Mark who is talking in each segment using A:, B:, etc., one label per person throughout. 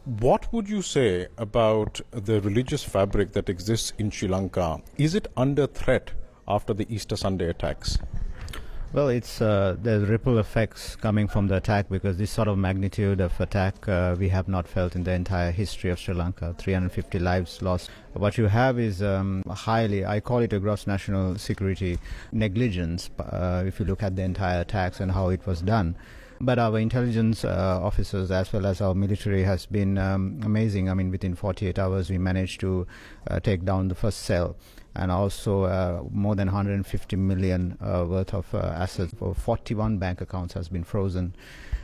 A: What would you say about the religious fabric that exists in Sri Lanka? Is it under threat after the Easter Sunday attacks?
B: Well, it's there's ripple effects coming from the attack, because this sort of magnitude of attack we have not felt in the entire history of Sri Lanka. 350 lives lost. What you have is highly, I call it a gross national security negligence, if you look at the entire attacks and how it was done. But our intelligence officers as well as our military has been amazing. I mean, within 48 hours we managed to take down the first cell, and also more than 150 million worth of assets for 41 bank accounts has been frozen.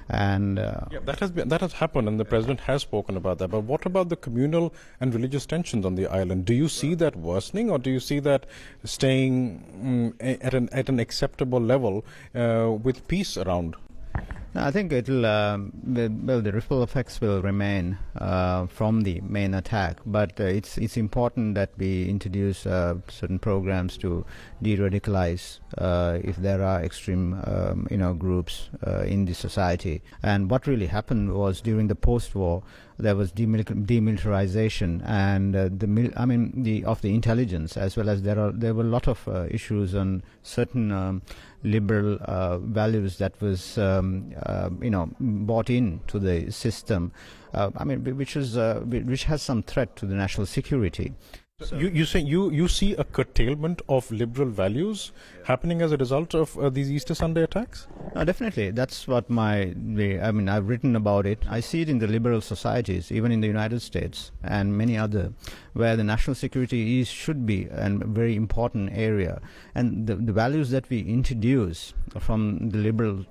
B: And
A: that has happened, and the president has spoken about that. But what about the communal and religious tensions on the island? Do you see that worsening, or do you see that staying at an acceptable level with peace around?
B: No, I think it'll, the ripple effects will remain from the main attack, but it's important that we introduce certain programs to de-radicalize if there are extreme, groups in the society. And what really happened was, during the post-war, there was demilitarization and of the intelligence, as well as there were a lot of issues on certain liberal values that was bought into the system, which has some threat to the national security.
A: So you say you see a curtailment of liberal values happening as a result of these Easter Sunday attacks?
B: Definitely. That's what I've written about it. I see it in the liberal societies, even in the United States and many other, where the national security should be a very important area. And the values that we introduce from the liberal,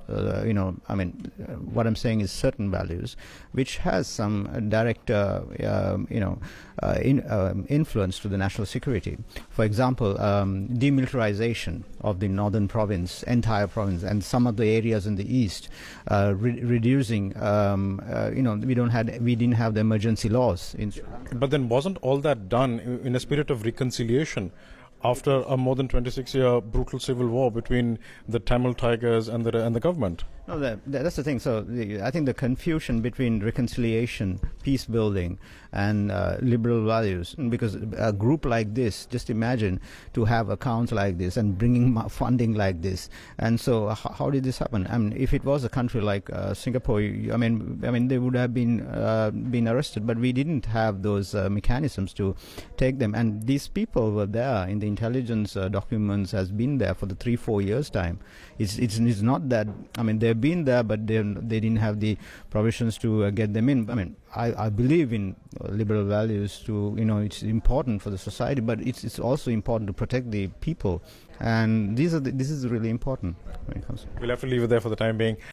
B: what I'm saying is certain values, which has some direct, influence to the national security. For example, demilitarization of the northern province, entire province, and some of the areas in the east, reducing. We didn't have the emergency laws in Sri Lanka.
A: But then, wasn't all that done in a spirit of reconciliation after a more than 26-year brutal civil war between the Tamil Tigers and the government?
B: No, that's the thing. So I think the confusion between reconciliation, peace building, and liberal values, because a group like this, just imagine to have accounts like this and bringing funding like this. And so how did this happen? I mean, if it was a country like Singapore, they would have been arrested, but we didn't have those mechanisms to take them. And these people were there in the intelligence documents, has been there for the 3-4 years time. It's not that, they've been there, but they didn't have the provisions to get them in. I believe in liberal values. It's important for the society, but it's also important to protect the people, and this is really important when it comes.
A: We'll have to leave it there for the time being.